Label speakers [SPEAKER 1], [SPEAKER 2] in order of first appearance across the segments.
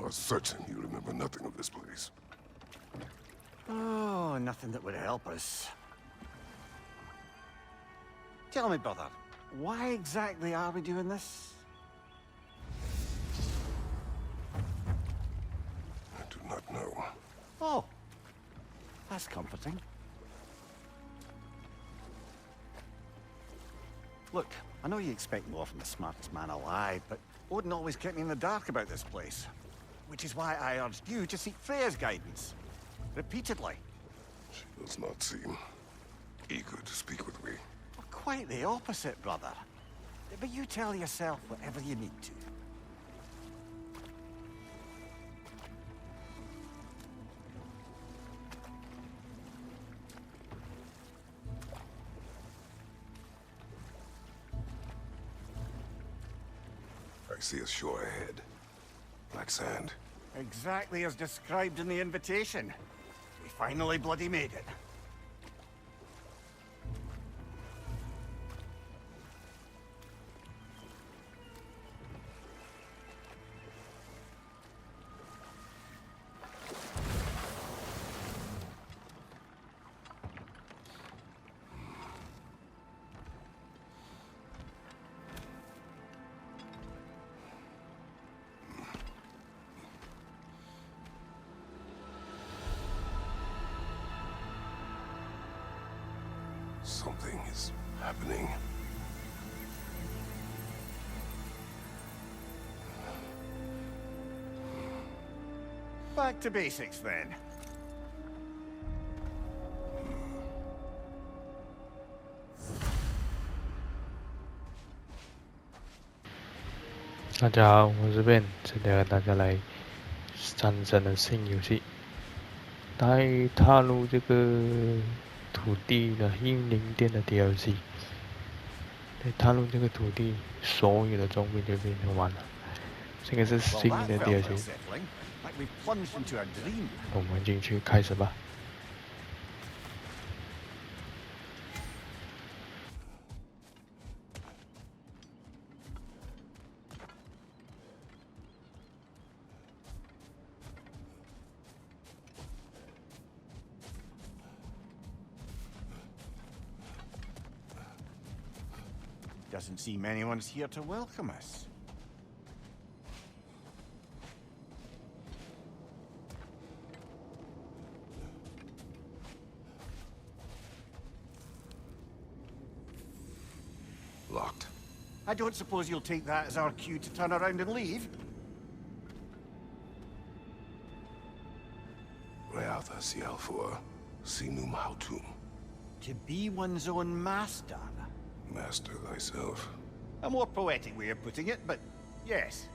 [SPEAKER 1] are certain you remember nothing of this place.
[SPEAKER 2] Oh, nothing that would help us. Tell me, brother, why exactly are we doing this?
[SPEAKER 1] I do not know.
[SPEAKER 2] Oh, that's comforting. Look, I know you expect more from the smartest man alive, but Odin always kept me in the dark about this place. Which is why I urged you to seek Freya's guidance. Repeatedly.
[SPEAKER 1] She does not seem eager to speak with me.
[SPEAKER 2] Well, quite the opposite, brother. But you tell yourself whatever you need to.
[SPEAKER 1] I see a shore ahead. Black sand.
[SPEAKER 2] Exactly as described in the invitation. We finally bloody made it.
[SPEAKER 1] Something is happening.
[SPEAKER 2] Back to basics then.
[SPEAKER 3] 大家好，我是 Ben， 今天和大家来战争的新游戏。来踏入这个土地的英灵殿的 DLC， 踏入这个土地，所有的装备就变成完了。这个是新的 DLC， 我们进去开始吧。
[SPEAKER 2] Doesn't seem anyone's here to welcome us.
[SPEAKER 1] Locked.
[SPEAKER 2] I don't suppose you'll take that as our cue to turn around and leave?
[SPEAKER 1] Realtha Sialfur, Sinum Hautum.
[SPEAKER 2] To be one's own master.
[SPEAKER 1] Master thyself.
[SPEAKER 2] A more poetic way of putting it, but yes.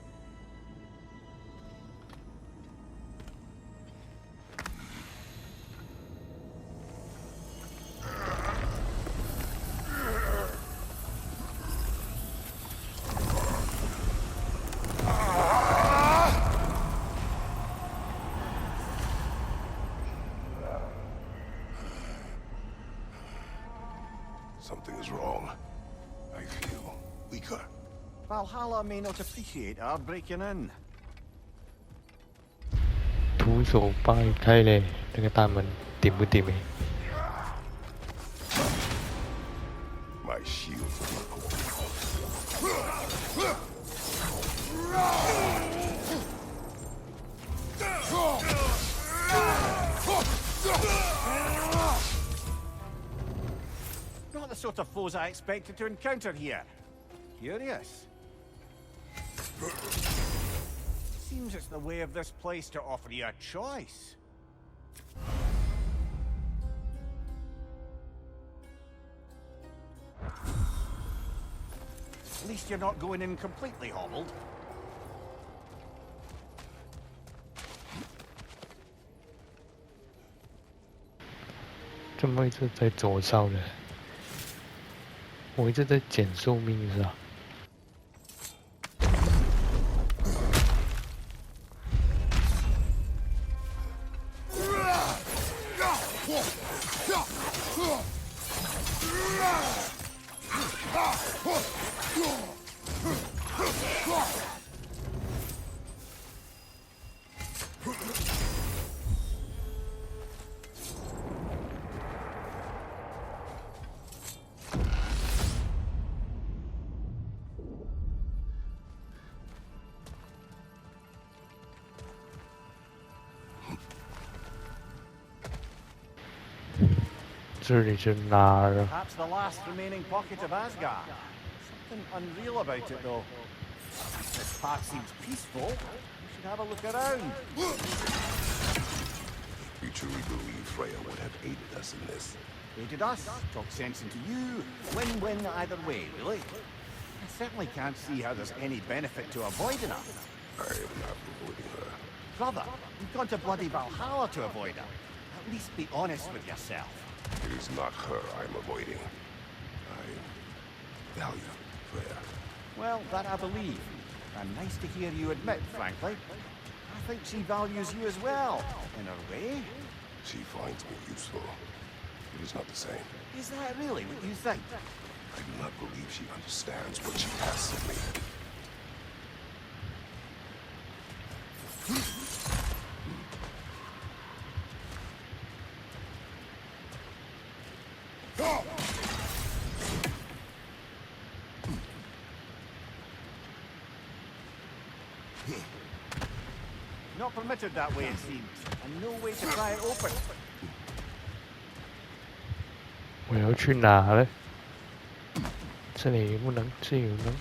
[SPEAKER 1] Something is wrong. I feel weaker.
[SPEAKER 2] Valhalla may not appreciate our breaking in.
[SPEAKER 3] 徒手掰开了那个大门，顶不顶没？
[SPEAKER 1] My shield.
[SPEAKER 2] Not the sort of foes I expected to encounter here. Curious. Seems it's the way of this place to offer you a choice. At least you're not going in completely hobbled.
[SPEAKER 3] 怎么一直在左烧的？我一直在减寿命是吧？这里是哪儿啊？
[SPEAKER 2] Perhaps the last remaining pocket of Asgard. Something unreal about it, though. This path seems peaceful. We should have a look around.
[SPEAKER 1] You truly believe Freya would have aided us in this?
[SPEAKER 2] Aided us, talk sense into you. Win-win either way, really. I certainly can't see how there's any benefit to avoiding her.
[SPEAKER 1] I am not avoiding her.
[SPEAKER 2] Brother, you've gone to bloody Valhalla to avoid her. At least be honest with yourself.
[SPEAKER 1] It is not her I'm avoiding. I value Freya.
[SPEAKER 2] Well, that I believe. And nice to hear you admit, frankly. I think she values you as well, in her way.
[SPEAKER 1] She finds me useful. It is not the same.
[SPEAKER 2] Is that really what you think?
[SPEAKER 1] I do not believe she understands what she asks of me.
[SPEAKER 2] Not permitted that way, it seems. And no way to pry it open.
[SPEAKER 3] 我要去哪嘞？这里不能进吗？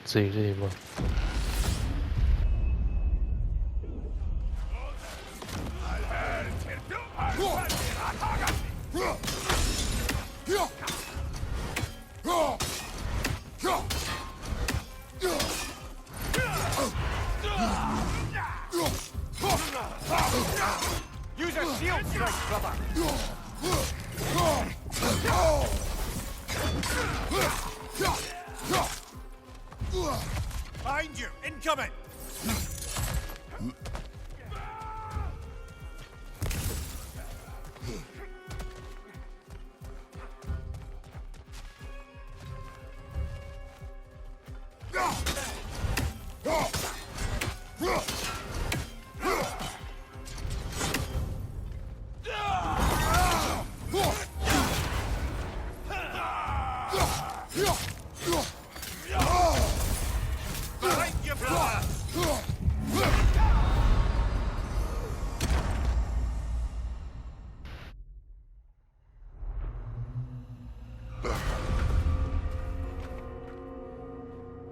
[SPEAKER 3] 这里吗？
[SPEAKER 2] Use a shield strike, brother! Behind you! Incoming!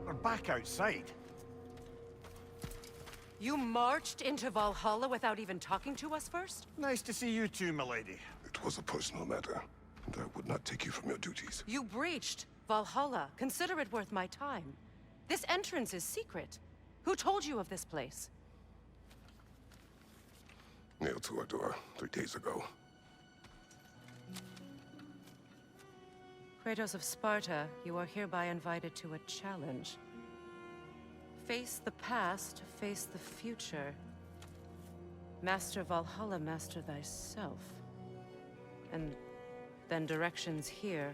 [SPEAKER 2] We're back outside.
[SPEAKER 4] You marched into Valhalla without even talking to us first?
[SPEAKER 2] Nice to see you too, milady.
[SPEAKER 1] It was a personal matter, and I would not take you from your duties.
[SPEAKER 4] You breached Valhalla. Consider it worth my time. This entrance is secret. Who told you of this place?
[SPEAKER 1] Nailed to our door 3 days ago.
[SPEAKER 4] Kratos of Sparta, you are hereby invited to a challenge. Face the past, face the future. Master Valhalla, master thyself. And then directions here,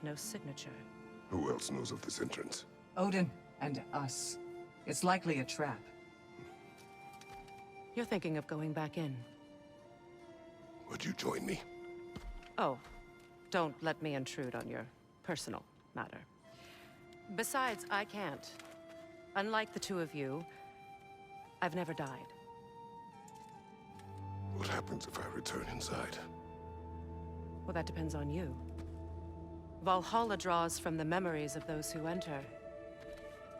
[SPEAKER 4] no signature.
[SPEAKER 1] Who else knows of this entrance?
[SPEAKER 5] Odin and us. It's likely a trap.
[SPEAKER 4] You're thinking of going back in.
[SPEAKER 1] Would you join me?
[SPEAKER 4] Oh, don't let me intrude on your personal matter. Besides, I can't. Unlike the two of you, I've never died.
[SPEAKER 1] What happens if I return inside?
[SPEAKER 4] Well, that depends on you. Valhalla draws from the memories of those who enter.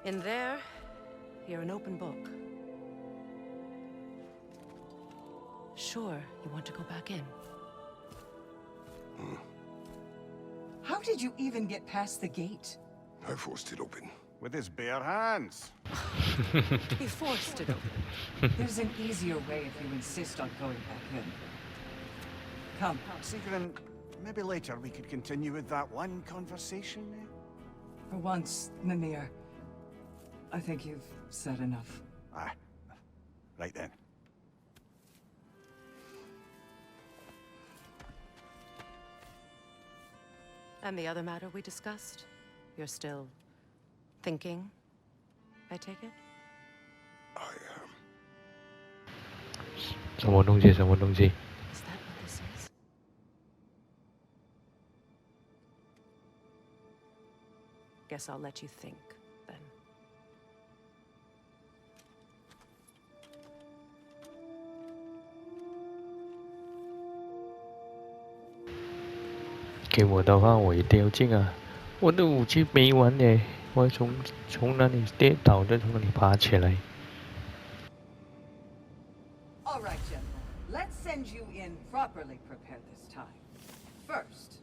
[SPEAKER 4] In there, you're an open book. Sure, you want to go back in.
[SPEAKER 5] How did you even get past the gate?
[SPEAKER 1] I forced it open.
[SPEAKER 2] With his bare hands.
[SPEAKER 4] He forced it open.
[SPEAKER 5] There's an easier way if you insist on going back in. Come.
[SPEAKER 2] Sigrun, maybe later we could continue with that one conversation, eh?
[SPEAKER 5] For once, Mimir, I think you've said enough.
[SPEAKER 2] Aye. Right then.
[SPEAKER 4] And the other matter we discussed? You're still thinking, I take it?
[SPEAKER 1] I am.
[SPEAKER 3] 什么东西？什么东西？
[SPEAKER 4] Is that what this is? Guess I'll let you think, then.
[SPEAKER 3] 给我的话，我一定要进啊！我的武器没完耶，我要从那里跌倒，再从那里爬起来。
[SPEAKER 5] All right, gentlemen. Let's send you in properly prepared this time. First,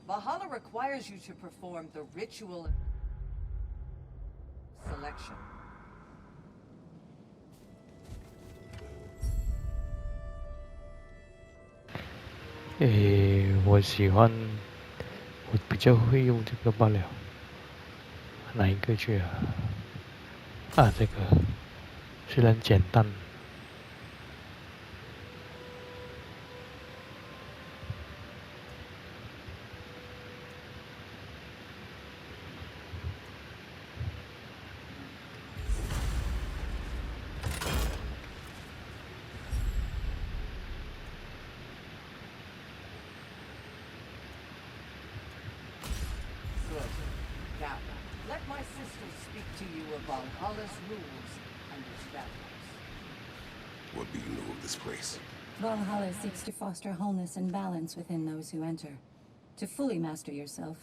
[SPEAKER 5] Valhalla requires you to perform the ritual selection.
[SPEAKER 3] 我喜欢，我比较会用这个罢了。哪一个去啊？啊，这个虽然简单。
[SPEAKER 5] Good. Now, let my sisters speak to you of Valhalla's rules and its values.
[SPEAKER 1] What do you know of this place?
[SPEAKER 6] Valhalla seeks to foster wholeness and balance within those who enter. To fully master yourself,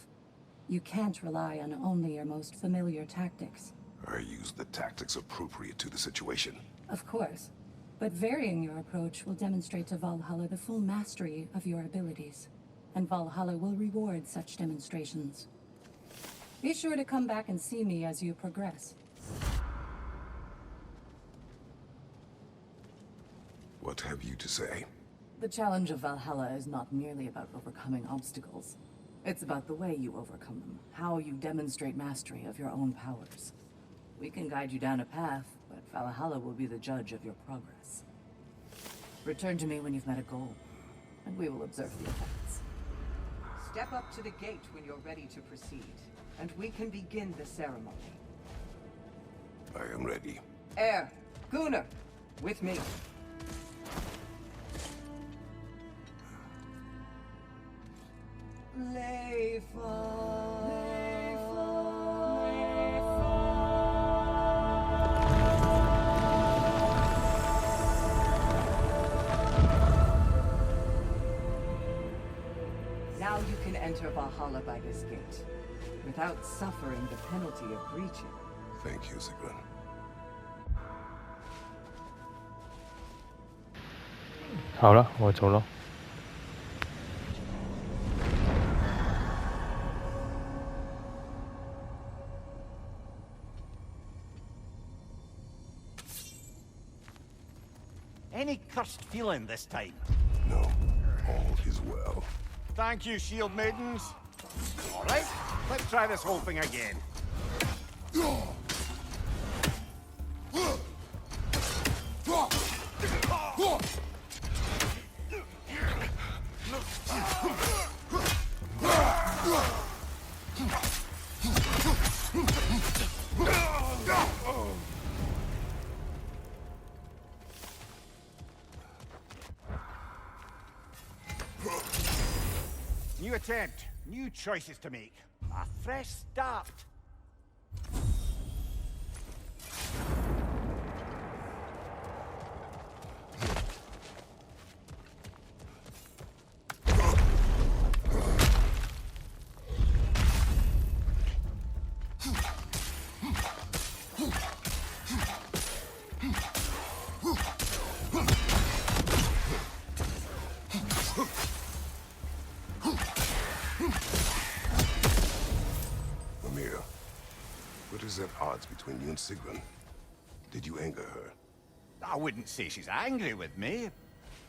[SPEAKER 6] you can't rely on only your most familiar tactics.
[SPEAKER 1] I use the tactics appropriate to the situation.
[SPEAKER 6] Of course, but varying your approach will demonstrate to Valhalla the full mastery of your abilities, and Valhalla will reward such demonstrations. Be sure to come back and see me as you progress.
[SPEAKER 1] What have you to say?
[SPEAKER 5] The challenge of Valhalla is not merely about overcoming obstacles. It's about the way you overcome them, how you demonstrate mastery of your own powers. We can guide you down a path, but Valhalla will be the judge of your progress. Return to me when you've met a goal, and we will observe the effects. Step up to the gate when you're ready to proceed, and we can begin the ceremony.
[SPEAKER 1] I am ready.
[SPEAKER 5] Air, Gunnar, with me. Now you can enter Valhalla by this gate, without suffering the penalty of breaching.
[SPEAKER 1] Thank you, Sigrun.
[SPEAKER 3] 好了，我走了。
[SPEAKER 2] Any cursed feeling this time?
[SPEAKER 1] No, all is well.
[SPEAKER 2] Thank you, shield maidens. All right, let's try this whole thing again. New attempt, new choices to make. A fresh start.
[SPEAKER 1] What is at odds between you and Sigrun? Did you anger her?
[SPEAKER 2] I wouldn't say she's angry with me.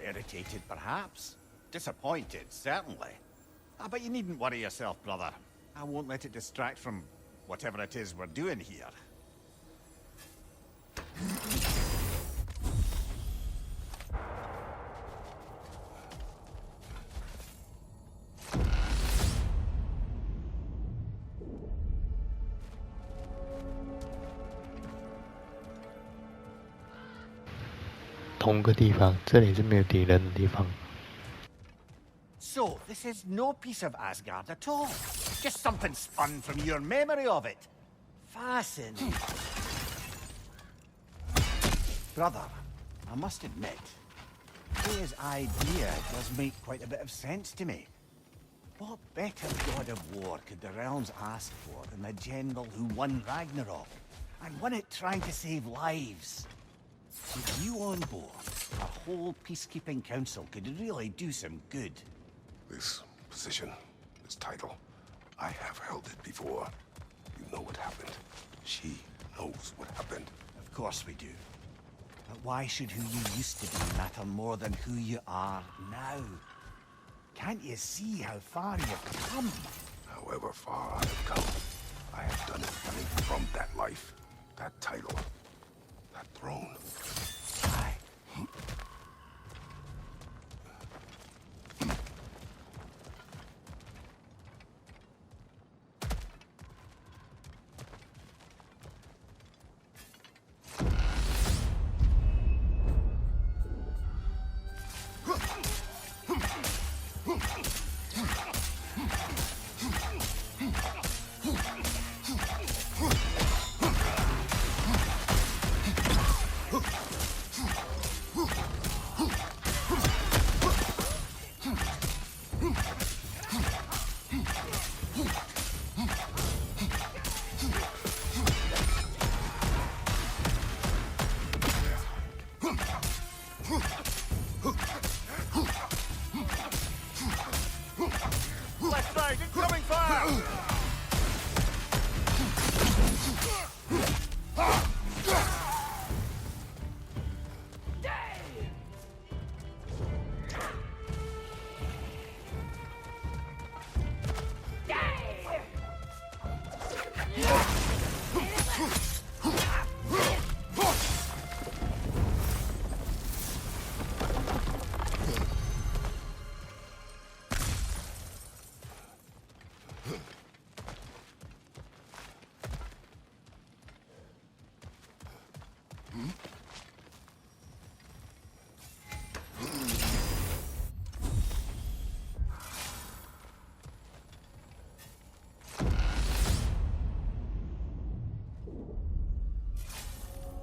[SPEAKER 2] Irritated, perhaps. Disappointed, certainly. But you needn't worry yourself, brother. I won't let it distract from whatever it is we're doing here. So, this is no piece of Asgard at all. Just something spun from your memory of it. Fascinating. Brother, I must admit, his idea does make quite a bit of sense to me. What better god of war could the realms ask for than the general who won Ragnarok? And won it trying to save lives. With you on board, our whole peacekeeping council could really do some good.
[SPEAKER 1] This position, this title, I have held it before. You know what happened. She knows what happened.
[SPEAKER 2] Of course we do. But why should who you used to be matter more than who you are now? Can't you see how far you've come?
[SPEAKER 1] However far I have come, I have done it coming from that life, that title, that throne.
[SPEAKER 2] Aye. Left side, incoming fire!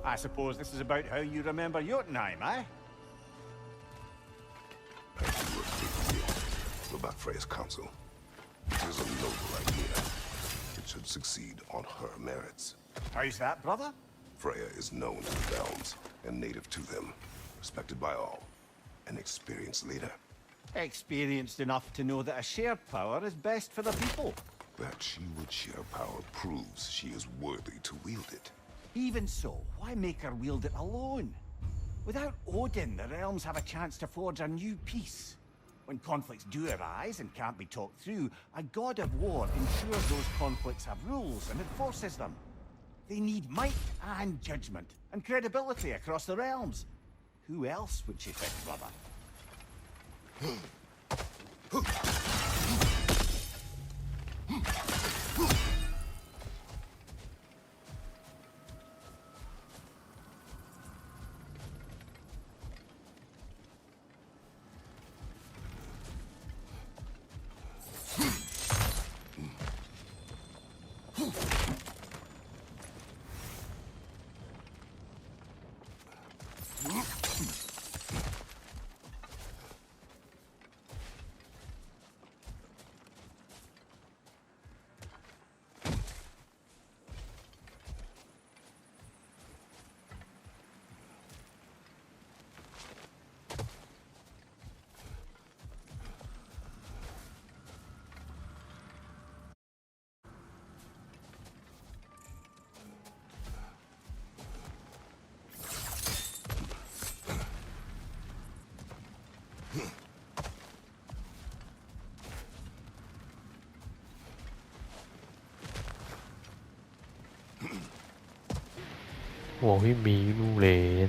[SPEAKER 2] I suppose this is about how you remember Jotunheim, eh?
[SPEAKER 1] As you were speaking about Freya's counsel, it is a noble idea. It should succeed on her merits.
[SPEAKER 2] How's that, brother?
[SPEAKER 1] Freya is known to the realms and native to them, respected by all, an experienced leader.
[SPEAKER 2] Experienced enough to know that a shared power is best for the people.
[SPEAKER 1] That she would share power proves she is worthy to wield it.
[SPEAKER 2] Even so, why make her wield it alone? Without Odin, the realms have a chance to forge a new peace. When conflicts do arise and can't be talked through, a god of war ensures those conflicts have rules and enforces them. They need might and judgment, and credibility across the realms. Who else would she pick, brother?
[SPEAKER 3] 我会迷路嘞，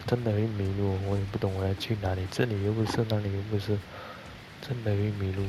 [SPEAKER 3] 真的会迷路，我也不懂我要去哪里，这里又不是，那里又不是，真的会迷路。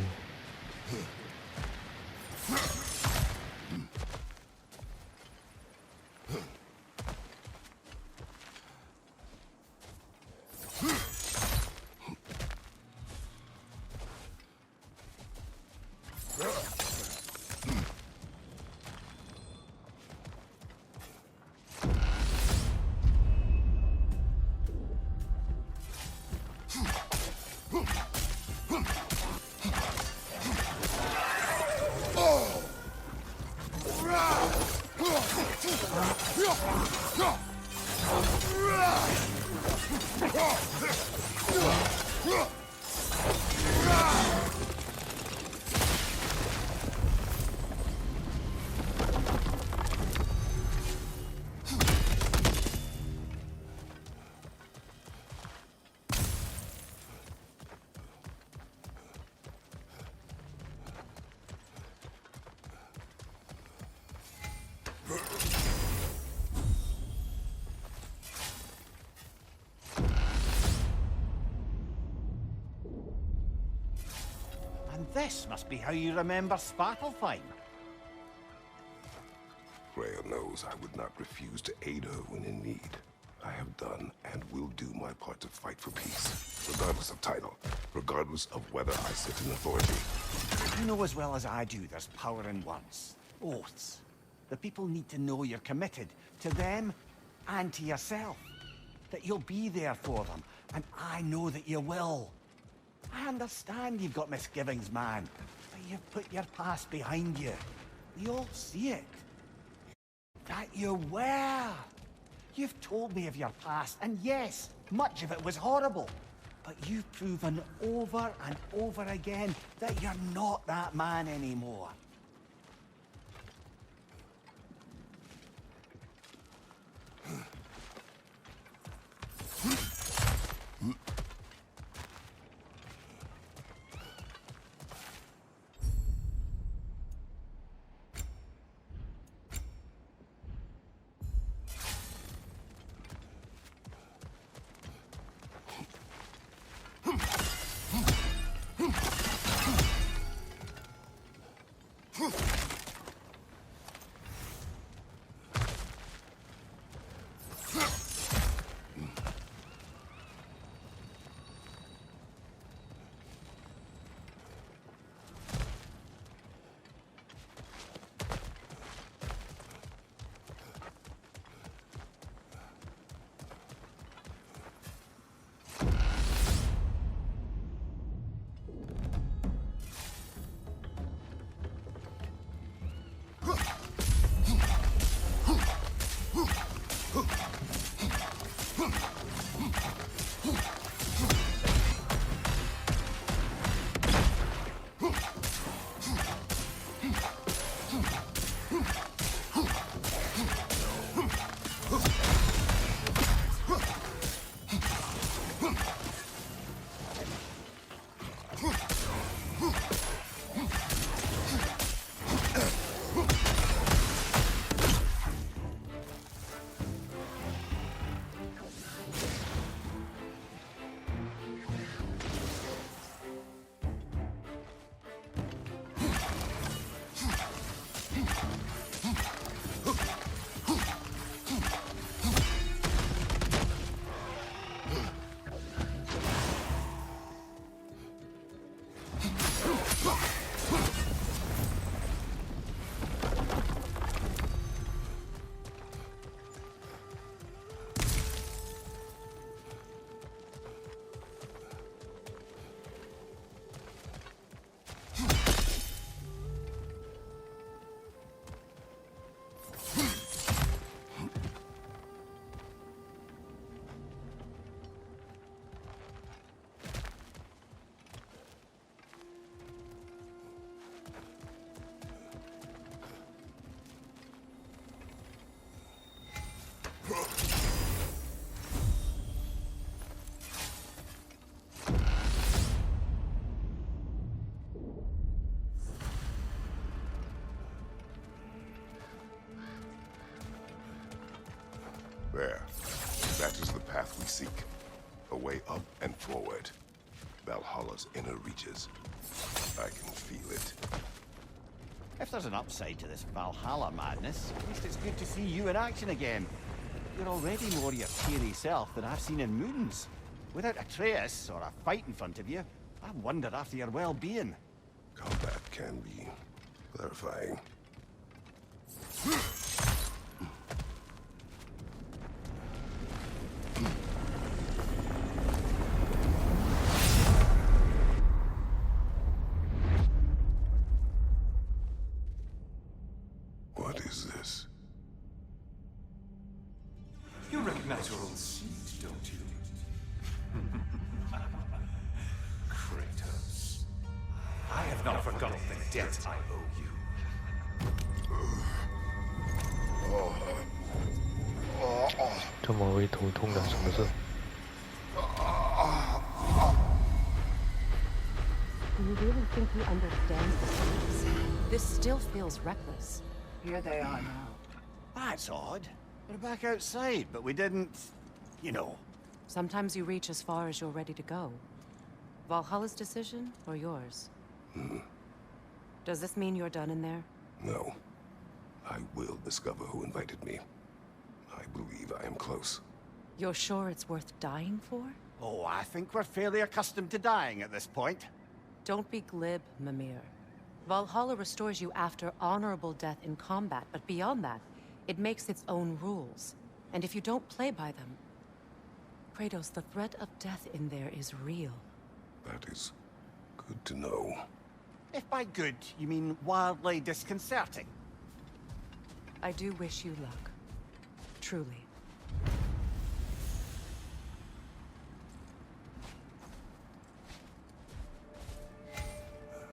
[SPEAKER 2] And this must be how you remember Svartalfheim.
[SPEAKER 1] Freya knows I would not refuse to aid her when in need. I have done and will do my part to fight for peace, regardless of title, regardless of whether I sit in authority.
[SPEAKER 2] You know as well as I do there's power in words. Oaths. The people need to know you're committed to them and to yourself. That you'll be there for them, and I know that you will. I understand you've got misgivings, man, but you've put your past behind you. We all see it. That you were. You've told me of your past, and yes, much of it was horrible. But you've proven over and over again that you're not that man anymore.
[SPEAKER 1] There. That is the path we seek. A way up and forward. Valhalla's inner reaches. I can feel it.
[SPEAKER 2] If there's an upside to this Valhalla madness, at least it's good to see you in action again. You're already more your cheery self than I've seen in moons. Without Atreus or a fight in front of you, I wonder after your well-being.
[SPEAKER 1] Combat can be clarifying. What is this?
[SPEAKER 7] You recognize your old seat, don't you? Kratos. I have not forgotten the debt I owe you.
[SPEAKER 3] 这么会头痛的，什么事？
[SPEAKER 4] Do you really think he understands the stakes? This still feels reckless.
[SPEAKER 5] Here they are now.
[SPEAKER 2] That's odd. We're back outside, but we didn't... You know.
[SPEAKER 4] Sometimes you reach as far as you're ready to go. Valhalla's decision, or yours? Does this mean you're done in there?
[SPEAKER 1] No. I will discover who invited me. I believe I am close.
[SPEAKER 4] You're sure it's worth dying for?
[SPEAKER 2] Oh, I think we're fairly accustomed to dying at this point.
[SPEAKER 4] Don't be glib, Mimir. Valhalla restores you after honorable death in combat, but beyond that, it makes its own rules. And if you don't play by them... Kratos, the threat of death in there is real.
[SPEAKER 1] That is good to know.
[SPEAKER 2] If by good, you mean wildly disconcerting.
[SPEAKER 4] I do wish you luck. Truly.